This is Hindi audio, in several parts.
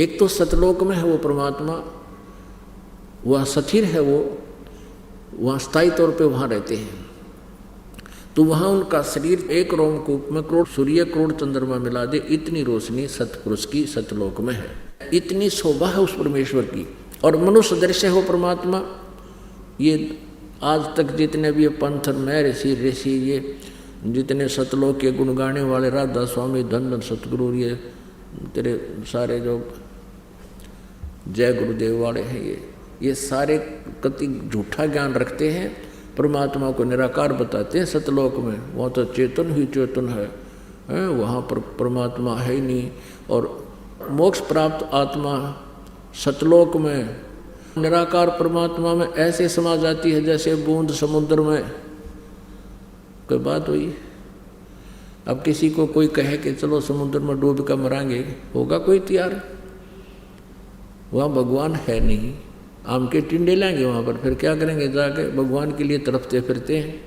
एक तो सतलोक में है वो परमात्मा, वह स्थिर है, वो वहाँ स्थायी तौर पे वहाँ रहते हैं। तो वहाँ उनका शरीर एक रोमकूप में करोड़ सूर्य करोड़ चंद्रमा मिला दे इतनी रोशनी सतपुरुष की सतलोक में है, इतनी शोभा है उस परमेश्वर की। और मनुष्य दृश्य हो परमात्मा। ये आज तक जितने भी पंथ मैं ऋषि ये जितने सतलोक के गुण गाने वाले राधा स्वामी धन धन सतगुरु, ये तेरे सारे जो जय गुरुदेव वाले हैं, ये सारे कति झूठा ज्ञान रखते हैं, परमात्मा को निराकार बताते हैं सतलोक में। वहाँ तो चेतन ही चेतन है, वहाँ पर परमात्मा है ही नहीं। और मोक्ष प्राप्त आत्मा सतलोक में निराकार परमात्मा में ऐसे समा जाती है जैसे बूंद समुद्र में। कोई बात हुई? अब किसी को कोई कहे कि चलो समुद्र में डूब कर मरांगे, होगा कोई तैयार? वहाँ भगवान है नहीं, आम के टिंडे लेंगे वहाँ पर, फिर क्या करेंगे जाके? भगवान के लिए तड़पते फिरते हैं।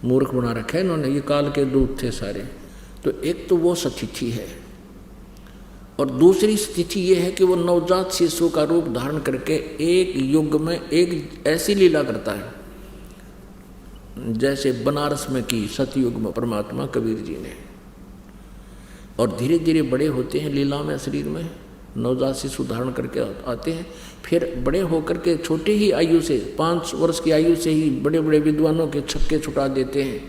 मूर्ख बना रखा है इन्होंने, ये काल के दूत थे सारे। तो एक तो वो स्थिति है, और दूसरी स्थिति ये है कि वो नवजात शिशु का रूप धारण करके एक युग में एक ऐसी लीला करता है जैसे बनारस में की सतयुग में परमात्मा कबीर जी ने। और धीरे धीरे बड़े होते हैं लीला में, शरीर में नवजात शिशु धारण करके आते हैं। फिर बड़े होकर के छोटे ही आयु से 5 वर्ष की आयु से ही बड़े बड़े विद्वानों के छक्के छुटा देते हैं,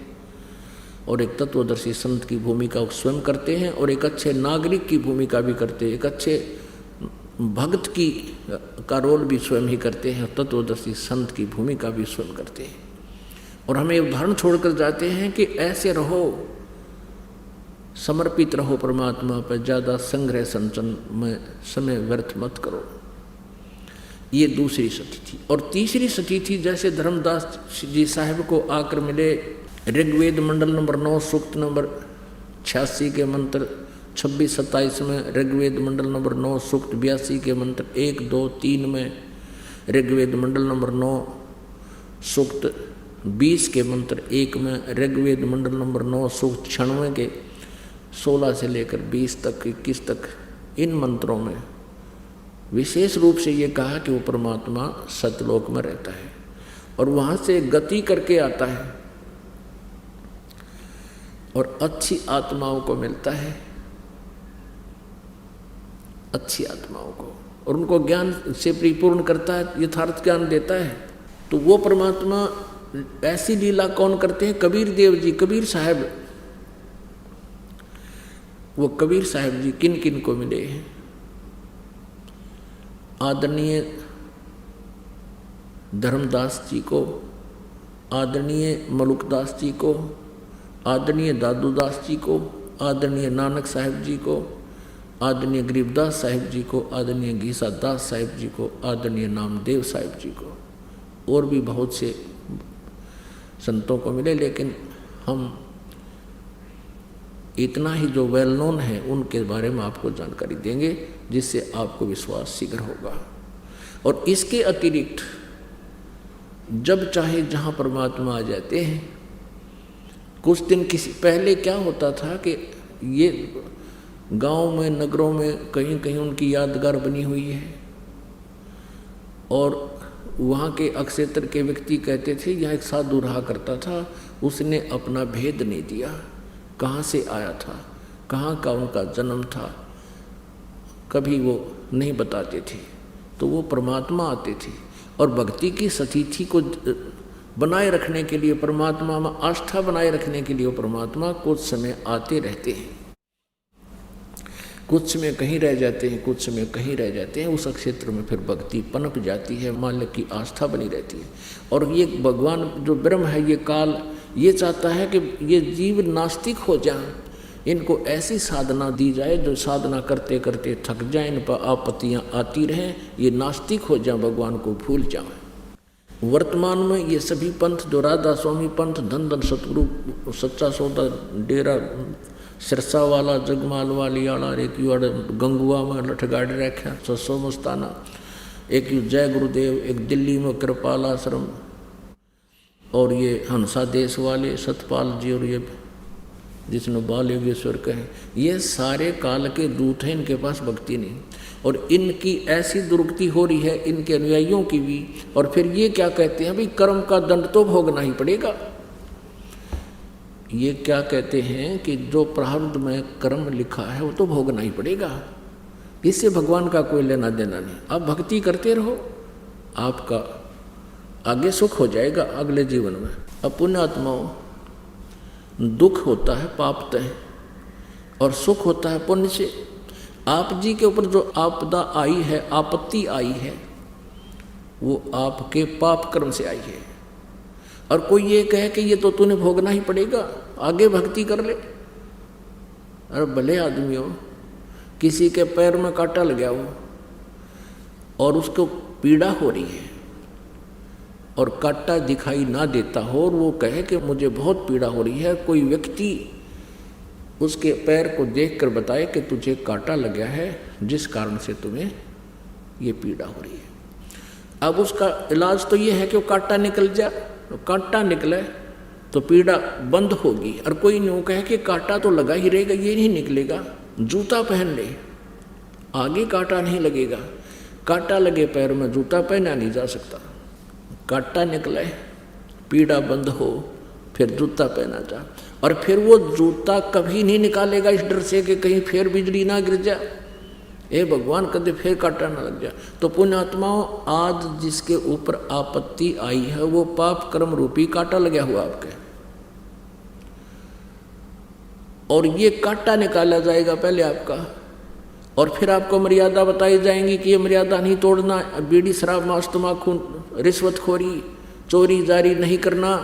और एक तत्वदर्शी संत की भूमिका स्वयं करते हैं, और एक अच्छे नागरिक की भूमिका भी करते हैं, एक अच्छे भक्त की का रोल भी स्वयं ही करते हैं, तत्वदर्शी संत की भूमिका भी स्वयं करते हैं। और हमें उदाहरण छोड़कर जाते हैं कि ऐसे रहो, समर्पित रहो परमात्मा पर, ज़्यादा संग्रह संचन में समय व्यर्थ मत करो। ये दूसरी सती थी। और तीसरी सती थी, जैसे धर्मदास जी साहब को आकर मिले ऋग्वेद मंडल नंबर 9 सूक्त नंबर 86 के मंत्र 26-27 में, ऋग्वेद मंडल नंबर 9 सूक्त 82 के मंत्र 1, 2, 3 में, ऋग्वेद मंडल नंबर 9 सूक्त 20 के मंत्र 1 में, ऋग्वेद मंडल नंबर 9 सूक्त 96 के 16 से लेकर 20 तक 21 तक, इन मंत्रों में विशेष रूप से ये कहा कि वो परमात्मा सतलोक में रहता है और वहाँ से गति करके आता है और अच्छी आत्माओं को मिलता है, अच्छी आत्माओं को, और उनको ज्ञान से परिपूर्ण करता है, यथार्थ ज्ञान देता है। तो वो परमात्मा ऐसी लीला कौन करते हैं? कबीर देव जी, कबीर साहब। वो कबीर साहब जी किन किन को मिले हैं? आदरणीय धर्मदास जी को, आदरणीय मलुकदास जी को, आदरणीय दादूदास जी को, आदरणीय नानक साहिब जी को, आदरणीय गरीबदास साहिब जी को, आदरणीय घीसा दास साहिब जी को, आदरणीय नामदेव साहिब जी को, और भी बहुत से संतों को मिले। लेकिन हम इतना ही जो वेल नोन है उनके बारे में आपको जानकारी देंगे, जिससे आपको विश्वास शीघ्र होगा। और इसके अतिरिक्त जब चाहे जहाँ परमात्मा आ जाते हैं। कुछ दिन किसी पहले क्या होता था कि ये गांव में, नगरों में कहीं कहीं उनकी यादगार बनी हुई है, और वहाँ के अक्षेत्र के व्यक्ति कहते थे यहाँ एक साधु रहा करता था, उसने अपना भेद नहीं दिया, कहाँ से आया था, कहाँ का उनका जन्म था, कभी वो नहीं बताते थे। तो वो परमात्मा आते थे, और भक्ति की स्थिति को बनाए रखने के लिए, परमात्मा में आस्था बनाए रखने के लिए वो परमात्मा कुछ समय आते रहते हैं, कुछ समय कहीं रह जाते हैं, कुछ समय कहीं रह जाते हैं। उस क्षेत्र में फिर भक्ति पनप जाती है, माल्य की आस्था बनी रहती है। और ये भगवान जो ब्रह्म है, ये काल ये चाहता है कि ये जीव नास्तिक हो जाएं, इनको ऐसी साधना दी जाए जो साधना करते करते थक जाए, इन पर आपत्तियाँ आती रहें, ये नास्तिक हो जाएं, भगवान को भूल जाएं। वर्तमान में ये सभी पंथ जो राधा स्वामी पंथ, धन धन सतगुरु, सच्चा सौदा, डेरा सिरसा वाला, जगमाल वाली आला, एक यू गंगुआ में लठगाड़ रखा 600 मस्ताना, एक यू जय गुरुदेव, एक दिल्ली में कृपाल आश्रम, और ये हंसा देश वाले सतपाल जी, और ये जिसने बाल योगेश्वर कहे, ये सारे काल के दूत हैं, इनके पास भक्ति नहीं। और इनकी ऐसी दुर्गति हो रही है, इनके अनुयायियों की भी। और फिर ये क्या कहते हैं, भाई कर्म का दंड तो भोगना ही पड़ेगा। ये क्या कहते हैं कि जो प्रारब्ध में कर्म लिखा है वो तो भोगना ही पड़ेगा, इससे भगवान का कोई लेना देना नहीं। आप भक्ति करते रहो, आपका आगे सुख हो जाएगा अगले जीवन में। अब पुण्यात्माओं, दुख होता है पाप तय और सुख होता है पुण्य से। आप जी के ऊपर जो आपदा आई है, आपत्ति आई है, वो आपके पाप कर्म से आई है। और कोई ये कहे कि ये तो तूने भोगना ही पड़ेगा, आगे भक्ति कर ले। अरे भले आदमी हो, किसी के पैर में कांटा लग गया हो और उसको पीड़ा हो रही है और कांटा दिखाई ना देता हो, और वो कहे कि मुझे बहुत पीड़ा हो रही है, कोई व्यक्ति उसके पैर को देखकर बताए कि तुझे कांटा लग गया है, जिस कारण से तुम्हें ये पीड़ा हो रही है। अब उसका इलाज तो ये है कि वो कांटा निकल जाए, तो कांटा निकले तो पीड़ा बंद होगी। और कोई यूँ कहे कि कांटा तो लगा ही रहेगा, ये नहीं निकलेगा, जूता पहन ले, आगे कांटा नहीं लगेगा। कांटा लगे पैर में जूता पहना नहीं जा सकता। कांटा निकले, पीड़ा बंद हो, फिर जूता पहना जा। और फिर वो जूता कभी नहीं निकालेगा इस डर से कि कहीं फिर बिजली ना गिर जाए, ए भगवान कदे फिर कांटा ना लग जाए। तो पुण्यात्माओं, आज जिसके ऊपर आपत्ति आई है वो पाप कर्म रूपी कांटा लगा हुआ आपके, और ये कांटा निकाला जाएगा पहले आपका, और फिर आपको मर्यादा बताई जाएंगी कि ये मर्यादा नहीं तोड़ना, बीड़ी शराब मांस तम्बाकू रिश्वतखोरी चोरी जारी नहीं करना,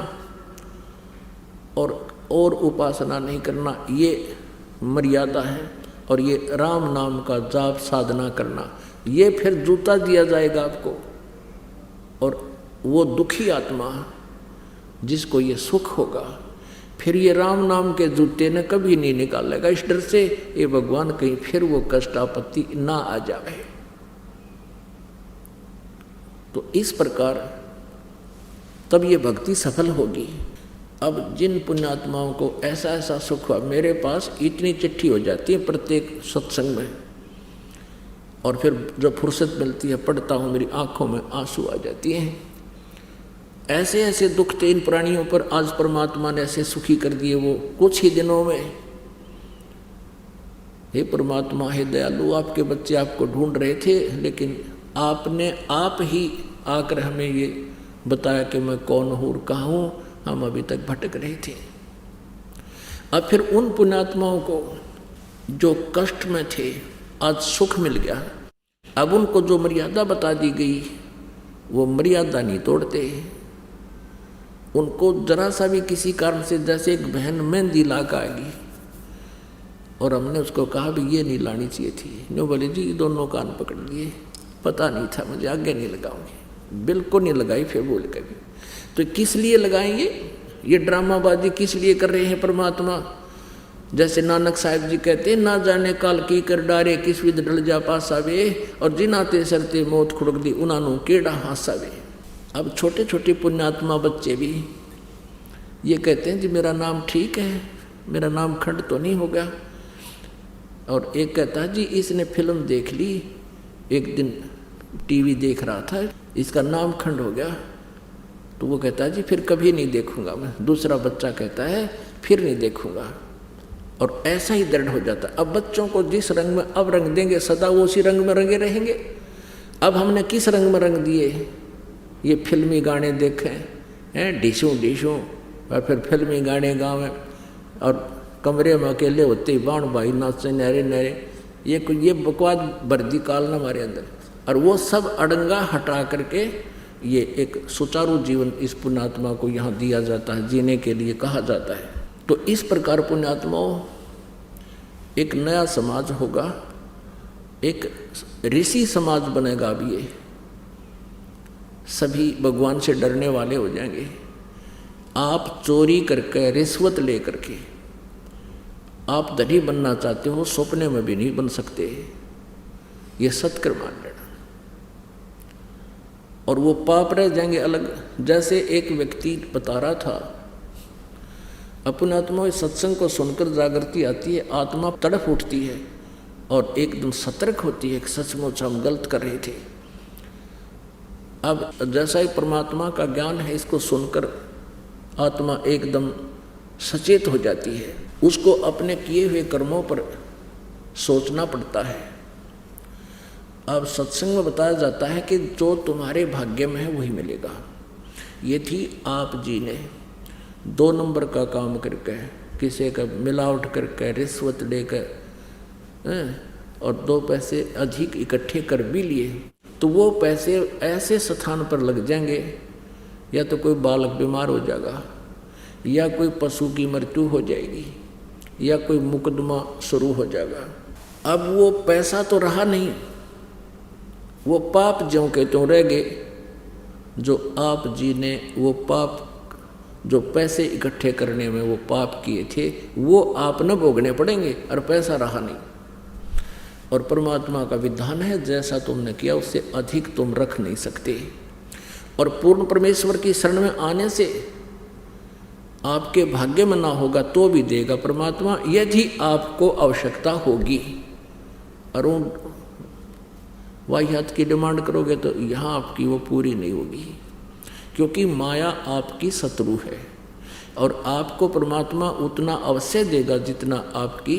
और उपासना नहीं करना, ये मर्यादा है। और ये राम नाम का जाप साधना करना, ये फिर जूता दिया जाएगा आपको। और वो दुखी आत्मा जिसको ये सुख होगा, फिर ये राम नाम के जूते ने कभी नहीं निकालेगा इस डर से, ये भगवान कहीं फिर वो कष्ट आपत्ति ना आ जाए। तो इस प्रकार तब ये भक्ति सफल होगी। अब जिन पुण्यात्माओं को ऐसा ऐसा सुख हुआ, मेरे पास इतनी चिट्ठी हो जाती है प्रत्येक सत्संग में, और फिर जब फुर्सत मिलती है पढ़ता हूँ, मेरी आंखों में आंसू आ जाती हैं। ऐसे ऐसे दुख थे इन प्राणियों पर, आज परमात्मा ने ऐसे सुखी कर दिए वो कुछ ही दिनों में। हे परमात्मा, हे दयालु, आपके बच्चे आपको ढूंढ रहे थे, लेकिन आपने आप ही आकर हमें ये बताया कि मैं कौन हूँ और कहाँ हूँ। हम अभी तक भटक रहे थे। अब फिर उन पुण्यात्माओं को जो कष्ट में थे आज सुख मिल गया। अब उनको जो मर्यादा बता दी गई वो मर्यादा नहीं तोड़ते। उनको जरा सा भी किसी कारण से, जैसे एक बहन मेहंदी ला कर आएगी और हमने उसको कहा भी ये नहीं लानी चाहिए थी, नो बोले जी दोनों कान पकड़ लिए, पता नहीं था मुझे, आगे नहीं लगाऊंगी, बिल्कुल नहीं लगाई। फिर बोल कभी तो किस लिए लगाएंगे, ये ड्रामाबाजी किस लिए कर रहे हैं परमात्मा। जैसे नानक साहिब जी कहते हैं, ना जाने काल की कर डारे किस विध डल जा पासावे, और जिनाते सरते मौत खुड़क दी उन्होंने केड़ा हासावे। अब छोटे छोटे पुण्यात्मा बच्चे भी ये कहते हैं जी मेरा नाम ठीक है, मेरा नाम खंड तो नहीं होगा। और एक कहता है जी इसने फिल्म देख ली, एक दिन टीवी देख रहा था, इसका नाम खंड हो गया। तो वो कहता है जी फिर कभी नहीं देखूंगा मैं। दूसरा बच्चा कहता है फिर नहीं देखूंगा, और ऐसा ही दृढ़ हो जाता है। अब बच्चों को जिस रंग में अब रंग देंगे सदा वो उसी रंग में रंगे रहेंगे। अब हमने किस रंग में रंग दिए, ये फिल्मी गाने देखे हैं, डिशों डिशों, और फिर फिल्मी गाने गावें, और कमरे में अकेले होते ही बाण भाई नाचे नहरे नहरे, ये बकवास भर्दी काल ना हमारे अंदर। और वो सब अड़ंगा हटा करके ये एक सुचारू जीवन इस पुण्यात्मा को यहाँ दिया जाता है, जीने के लिए कहा जाता है। तो इस प्रकार पुण्यात्माओं एक नया समाज होगा, एक ऋषि समाज बनेगा। अब ये सभी भगवान से डरने वाले हो जाएंगे। आप चोरी करके रिश्वत ले करके आप धनी बनना चाहते हो, सपने में भी नहीं बन सकते। ये सत्कर्म मान लेना, और वो पाप रह जाएंगे अलग। जैसे एक व्यक्ति बता रहा था अपने आत्मा में सत्संग को सुनकर जागृति आती है, आत्मा तड़प उठती है और एकदम सतर्क होती है कि सचमुच हम गलत कर रहे थे। अब जैसा ही परमात्मा का ज्ञान है, इसको सुनकर आत्मा एकदम सचेत हो जाती है। उसको अपने किए हुए कर्मों पर सोचना पड़ता है। अब सत्संग में बताया जाता है कि जो तुम्हारे भाग्य में है वही मिलेगा। ये थी आप जी ने 2 नंबर का काम करके, किसी का मिलावट करके, रिश्वत लेकर और 2 पैसे अधिक इकट्ठे कर भी लिए, तो वो पैसे ऐसे स्थान पर लग जाएंगे, या तो कोई बालक बीमार हो जाएगा, या कोई पशु की मृत्यु हो जाएगी, या कोई मुकदमा शुरू हो जाएगा। अब वो पैसा तो रहा नहीं, वो पाप ज्यों के त्यों रह गए। जो आप जी ने वो पाप, जो पैसे इकट्ठे करने में वो पाप किए थे, वो आप न भोगने पड़ेंगे और पैसा रहा नहीं। और परमात्मा का विधान है, जैसा तुमने किया उससे अधिक तुम रख नहीं सकते। और पूर्ण परमेश्वर की शरण में आने से आपके भाग्य में ना होगा तो भी देगा परमात्मा, यदि आपको आवश्यकता होगी। और वाह्यात की डिमांड करोगे तो यहाँ आपकी वो पूरी नहीं होगी, क्योंकि माया आपकी शत्रु है। और आपको परमात्मा उतना अवश्य देगा जितना आपकी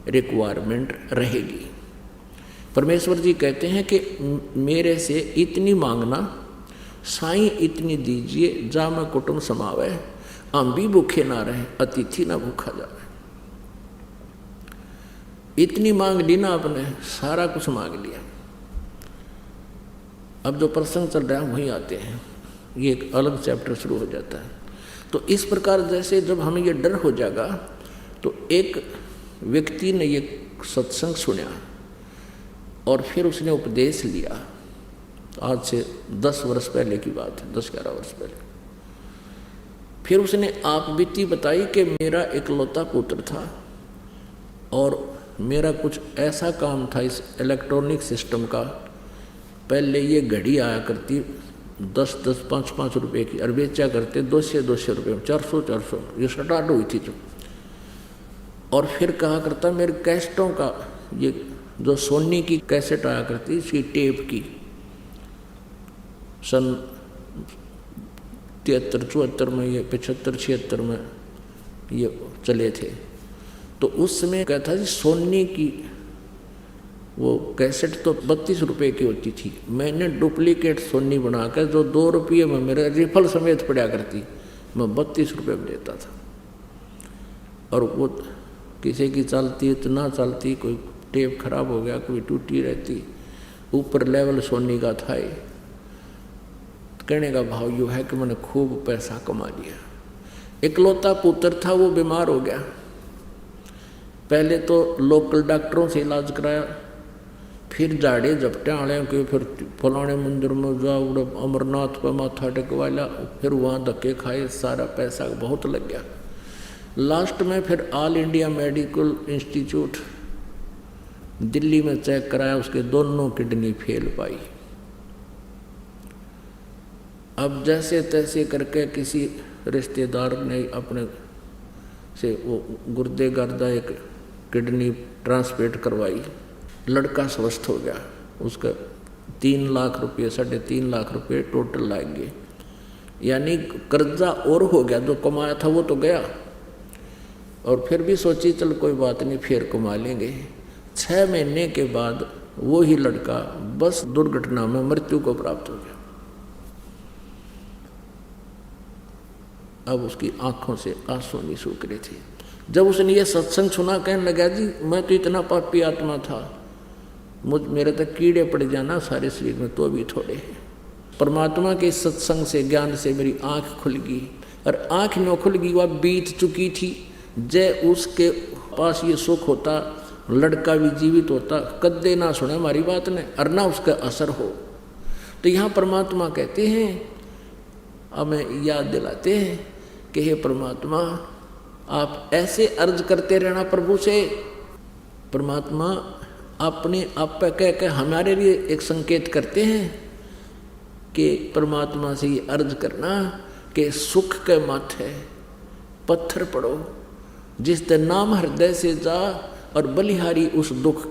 रिक्वायरमेंट रहेगी। परमेश्वर जी कहते हैं कि मेरे से इतनी मांगना, साईं इतनी दीजिए, जा मैं कुटुंब समावे, हम भी भूखे ना रहे, अतिथि ना भूखा जावे। इतनी मांग ली ना आपने, सारा कुछ मांग लिया। अब जो प्रसंग चल रहा है वहीं आते हैं, ये एक अलग चैप्टर शुरू हो जाता है। तो इस प्रकार जैसे जब हमें ये डर हो जाएगा, तो एक व्यक्ति ने ये सत्संग सुना और फिर उसने उपदेश लिया। आज से 10 वर्ष पहले की बात है, 10-11 वर्ष पहले। फिर उसने आप बीती बताई कि मेरा इकलौता पुत्र था और मेरा कुछ ऐसा काम था इस इलेक्ट्रॉनिक सिस्टम का। पहले ये घड़ी आया करती 10-10, 5-5 रुपए की, और बेचा करते 200-200 रुपये में, 400-400, ये स्टार्ट हुई थी जो। और फिर कहा करता मेरे कैसेटों का, ये जो सोनी की कैसेट आया करती इसकी टेप की, सन 73-74 में, ये 75-76 में ये चले थे। तो उस समय कहता जी सोनी की वो कैसेट तो 32 रुपये की होती थी। मैंने डुप्लीकेट सोनी बनाकर जो 2 रुपये में मेरे रिफल समेत पड़ा करती, मैं 32 रुपये में देता था। और वो किसी की चलती तो ना चलती, कोई टेप खराब हो गया, कोई टूटी रहती, ऊपर लेवल सोनी का था। कहने का भाव यूँ है कि मैंने खूब पैसा कमा लिया। इकलौता पुत्र था, वो बीमार हो गया। पहले तो लोकल डॉक्टरों से इलाज कराया, फिर झाड़े झपटे आड़े के, फिर फलाने मंदिर में जाओ, अमरनाथ पर माथा टेकवा लिया, फिर वहाँ धक्के खाए, सारा पैसा बहुत लग गया। लास्ट में फिर all India medical institute Delhi में चेक कराया, उसके दोनों किडनी फेल पाई। अब जैसे तैसे करके किसी रिश्तेदार ने अपने से वो गुर्दे गर्दा एक किडनी ट्रांसप्लांट करवाई, लड़का स्वस्थ हो गया। उसका 3 लाख रुपये, 3.5 लाख रुपये टोटल लग गए। यानी कर्जा और हो गया, जो कमाया था वो तो गया। और फिर भी सोची चल कोई बात नहीं, फिर कमा लेंगे। 6 महीने के बाद वो ही लड़का बस दुर्घटना में मृत्यु को प्राप्त हो गया। अब उसकी आंखों से आंसू नहीं सूख रहे थे। जब उसने ये सत्संग सुना, कहने लगा जी मैं तो इतना पापी आत्मा था, मेरे तक कीड़े पड़ जाना सारे शरीर में तो भी थोड़े हैं। परमात्मा के सत्संग से, ज्ञान से मेरी आंख खुल गई, और आंख न खुल गई, वह बीत चुकी थी। जय उसके पास ये सुख होता, लड़का भी जीवित होता, कद्दे ना सुने हमारी बात ने, और ना उसका असर हो। तो यहाँ परमात्मा कहते हैं, हमें याद दिलाते हैं कि हे परमात्मा, आप ऐसे अर्ज करते रहना प्रभु से। परमात्मा अपने आप पे कह के हमारे लिए एक संकेत करते हैं कि परमात्मा से ये अर्ज करना कि सुख के माथे पत्थर पड़ो, जिस ते नाम हृदय से जा और बलिहारी उस दुख